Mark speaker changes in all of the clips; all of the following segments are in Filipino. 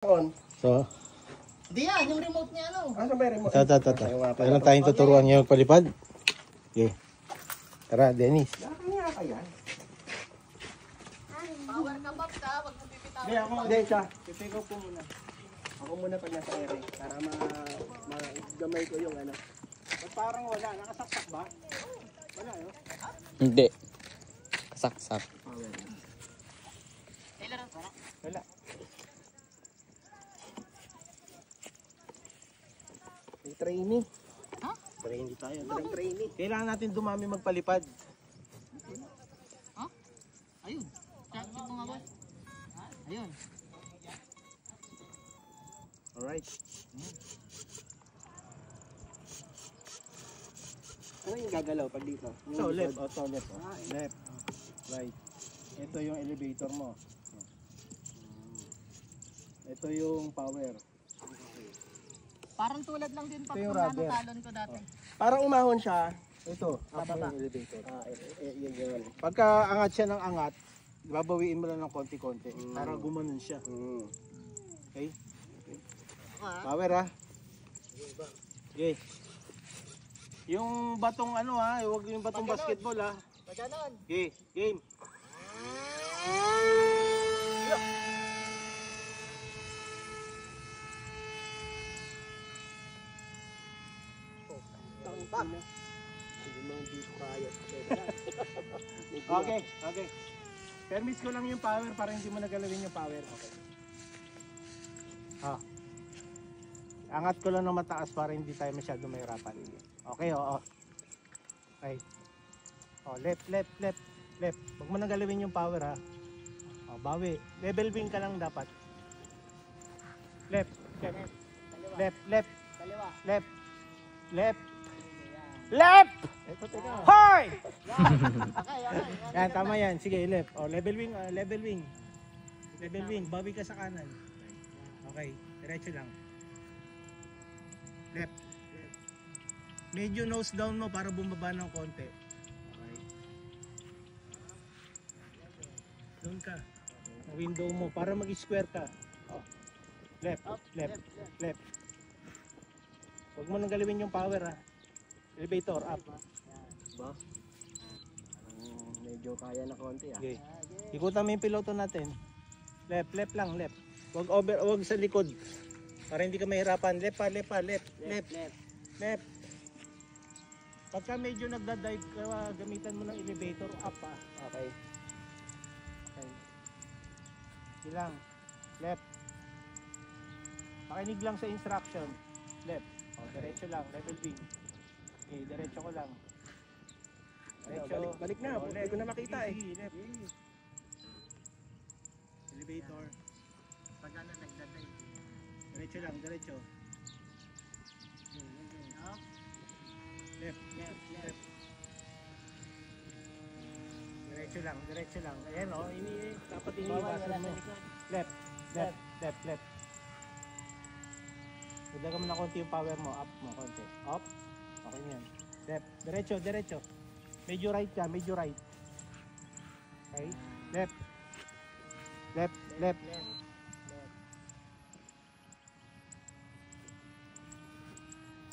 Speaker 1: So,
Speaker 2: Di yan, yung remote niya ano.
Speaker 3: Asa ba yung remote?
Speaker 1: Meron tayong tuturuan ngayon palipad. Okay. Tara, Dennis.
Speaker 3: Kaya kaya.
Speaker 2: Power ka, Bob, ka. Wag mo pipitawan.
Speaker 3: Hindi ako, hindi siya. Pipigaw ko muna. Ako muna pag nasa ere. Para ma-gamay ko yung ano. Ba't parang wala? Nakasaksak ba? Wala yun?
Speaker 4: Hindi. Kasaksak.
Speaker 2: Kailan ang para?
Speaker 3: Wala. May trainee.
Speaker 2: Ha?
Speaker 3: Trainee tayo. Trainee. Kailangan natin dumami magpalipad.
Speaker 2: Ha? Ayun. Check mo nga, boss. Ayun.
Speaker 3: Alright. Ano yung gagalaw pag dito? So left, auto left. Left. Right. Ito yung elevator mo. Ito yung power.
Speaker 2: Parang tulad lang din pag
Speaker 3: Ito yung
Speaker 2: kung
Speaker 3: rubber.
Speaker 2: talon ko dati.
Speaker 3: Parang umahon siya. Ito,
Speaker 2: Pababa.
Speaker 3: yung elevator. Yun. Pagka angat siya ng angat, babawiin mo lang ng konti-konti para gumanon siya. Okay? Power ha. Okay. Yung batong ano ha, huwag yung batong basketball ha.
Speaker 2: Pag ganon.
Speaker 3: Okay, game. Okay, okay. Permis ko lang yung power para hindi mo nagalawin yung power. Okay. Angat ko lang ng mataas para hindi tayo masyado mahirapan. Okay, oo. Okay. Oh, left, left, left, left. Huwag mo nagalawin yung power ha. Oh, bawi. Level wing ka lang dapat. Left, left, left, left,
Speaker 2: Kaliwa.
Speaker 3: left, left, left! Ito, teka. Hoy!
Speaker 2: Okay.
Speaker 3: Yan, tama yan. Sige, left. Oh, level wing, level wing. Level wing, bawi ka sa kanan. Okay, diretso lang. Left. Medyo nose down mo para bumaba ng konti. Okay. Doon ka. Ang window mo para mag-square ka. Oh. Left, left, left. Huwag mo nang galawin yung power ha. Elevator up. Ba? Medyo kaya na konti ah. Okay. Ikutan mo yung piloto natin. Left, left lang, left. Huwag sa likod. Para hindi ka mahirapan. Left pa, left pa, left, left, left, left. Pagka medyo nagda-dive ka, gamitan mo ng elevator up ah. Okay. Okay. Ilang. Left. Makinig lang sa instruction. Left. O, diretso lang, level wing. Okay, diretso ko lang. Diretso. Balik na, hindi ko na makita eh. Left. Elevator.
Speaker 2: Pag ano nagdadive.
Speaker 3: Diretso lang, diretso.
Speaker 2: Up.
Speaker 3: Left, left, left. Diretso lang, diretso lang. Ayan o, dapat iniiwasan mo. Left, left, left, left. Dagdagan mo na konti yung power mo, up mo konti. Up. Okay yan. Left, diretso, diretso. Medyo right ka, medyo right. Okay, left. Left, left.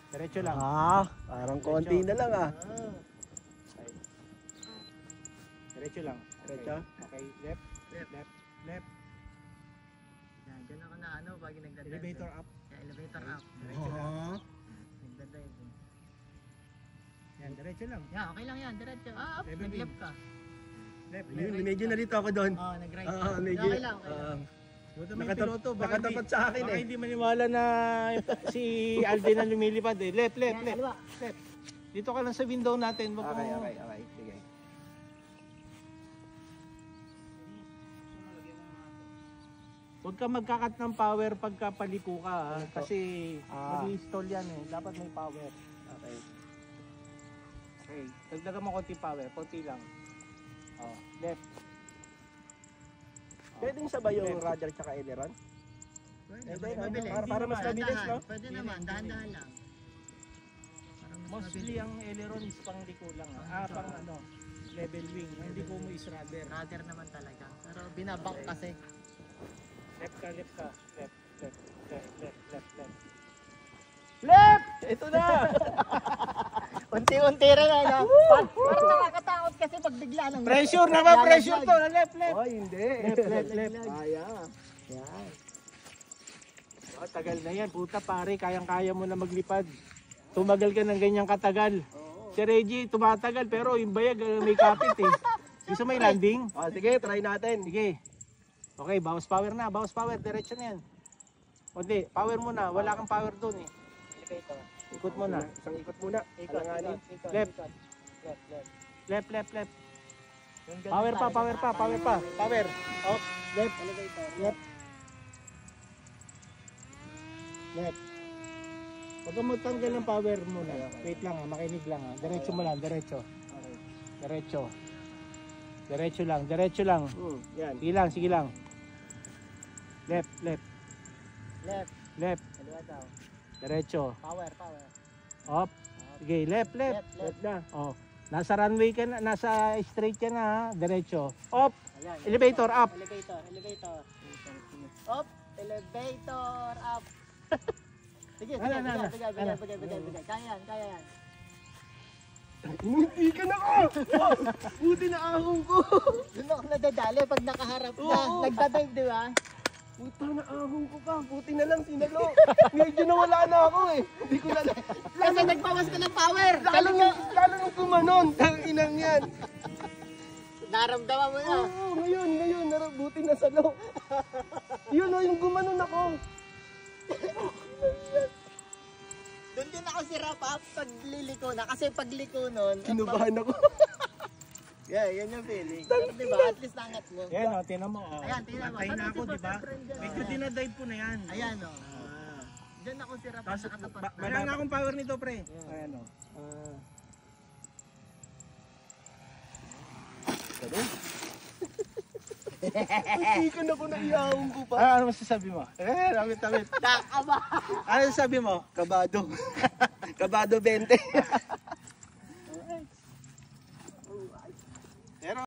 Speaker 3: Diretso lang.
Speaker 1: Parang konti na lang ah.
Speaker 3: Okay. Diretso lang. Diretso. Okay, left, left, left, left.
Speaker 2: Yan, dyan ako na ano pag nagdadive.
Speaker 3: Elevator up.
Speaker 2: Yeah, elevator up.
Speaker 3: Diretso lang.
Speaker 2: Nagdadive.
Speaker 3: Yan, diretso lang.
Speaker 2: Yeah, okay lang yan. Diretso. Up.
Speaker 3: Level
Speaker 2: Nag-left ka.
Speaker 3: Left,
Speaker 1: Yun,
Speaker 3: left.
Speaker 1: medyo nalito ako doon.
Speaker 2: Oh, nag-right.
Speaker 1: Medyo.
Speaker 2: Okay lang, okay lang.
Speaker 3: Buta may piloto.
Speaker 1: Nakatapat sa akin
Speaker 3: Baka
Speaker 1: eh.
Speaker 3: hindi maniwala na si Alvin ang lumilipad eh. Left, left,
Speaker 2: Yan,
Speaker 3: left.
Speaker 2: kaliwa.
Speaker 3: Left. Dito ka lang sa window natin. Wag
Speaker 1: Okay,
Speaker 3: mo-
Speaker 1: okay, okay. Sige.
Speaker 3: Huwag ka magkakat ng power pagka paliko ka ha? Kasi mag-install yan eh. Dapat may power. Okay. Okay. Dagdagan mo konti power. Konti lang. Oh, left.
Speaker 1: Pwedeng sabay yung
Speaker 3: Left.
Speaker 1: rudder tsaka aileron?
Speaker 3: Pwede,
Speaker 2: Mabilis.
Speaker 1: Para mas mabilis, no?
Speaker 2: Pwede naman, dahan-dahan lang. Para mas
Speaker 3: Mostly ang aileron is pang liko lang. Pang ano, level wing. Hindi ko mo is rudder.
Speaker 2: Rudder naman talaga. Pero binabank kasi.
Speaker 3: Left ka, left ka. Left. Ito na.
Speaker 2: Unti-unti rin ano. Parang nakakatakot kasi pag bigla ng
Speaker 3: Pressure naman, pressure to. Left.
Speaker 5: Ay, hindi.
Speaker 3: Left.
Speaker 5: Kaya.
Speaker 2: Yan.
Speaker 3: Oh, tagal na yan. Puta pare, kayang-kaya mo na maglipad. Tumagal ka ng ganyang katagal. Si Reggie, tumatagal pero yung bayag may kapit eh. Gusto may landing?
Speaker 5: Ah, sige, try natin.
Speaker 3: Sige. Okay, bawas power na. Bawas power. Diretso na yan. O di, power muna. Wala kang power dun eh. Ikot mo na.
Speaker 5: Isang ikot muna. Alanganin.
Speaker 3: Left. Left. Power pa. Power. Up. Left. Left. Huwag kang magtanggal ng power muna. Wait lang ha, makinig lang ha. Diretso mo lang, diretso. Diretso lang.
Speaker 5: Yan.
Speaker 3: Sige lang. Left.
Speaker 2: Kaliwa daw.
Speaker 3: Diretso.
Speaker 2: Power.
Speaker 3: Up. Sige, left.
Speaker 5: Left na.
Speaker 3: Oh. Nasa runway ka na, nasa straight ka na ha. Diretso. Up.
Speaker 2: Ayan.
Speaker 3: Elevator up.
Speaker 2: Elevator. Up. Elevator up. Sige.
Speaker 3: Ano.
Speaker 2: Bigay. Kaya yan.
Speaker 5: Hindi ka na ka! Buti na ahong ko!
Speaker 2: Doon ako nadadali pag nakaharap na.
Speaker 5: Oo.
Speaker 2: Nagdadive, di ba?
Speaker 5: Puta na ahong ko ka! Buti na lang sinalo! Medyo nawala na ako eh! Hindi ko na
Speaker 2: Kasi nagpawas ka ng power.
Speaker 5: Lalo nung kumanon! Tanginang yan!
Speaker 2: Naramdaman mo na.
Speaker 5: Oo, ngayon, buti na salo! Yun o, yung gumanon ako!
Speaker 2: Doon din ako si Rapa pag liliko na. Kasi pag liko nun,
Speaker 5: Kinubahan ako!
Speaker 2: yeah, yan yung feeling. Di ba? At least nangat mo.
Speaker 3: Yan o, tinan mo. Oh.
Speaker 2: Ayan, tinan mo.
Speaker 3: Patay na
Speaker 2: Saan
Speaker 3: ako,
Speaker 2: si
Speaker 3: di ba?
Speaker 2: Pastor Friend dyan?
Speaker 3: Medyo dinadive ko na yan.
Speaker 2: Ayan o. Diyan ako si Rapa
Speaker 3: Tapos,
Speaker 2: nakatapat na.
Speaker 3: wala na akong power nito, pre. Ayan o.
Speaker 5: Hindi ka na ko naiyahong ko pa!
Speaker 3: Ano masasabi mo? Ramit.
Speaker 2: Nakaba.
Speaker 3: Ano sasabi mo?
Speaker 5: Kabado! Kabado 20!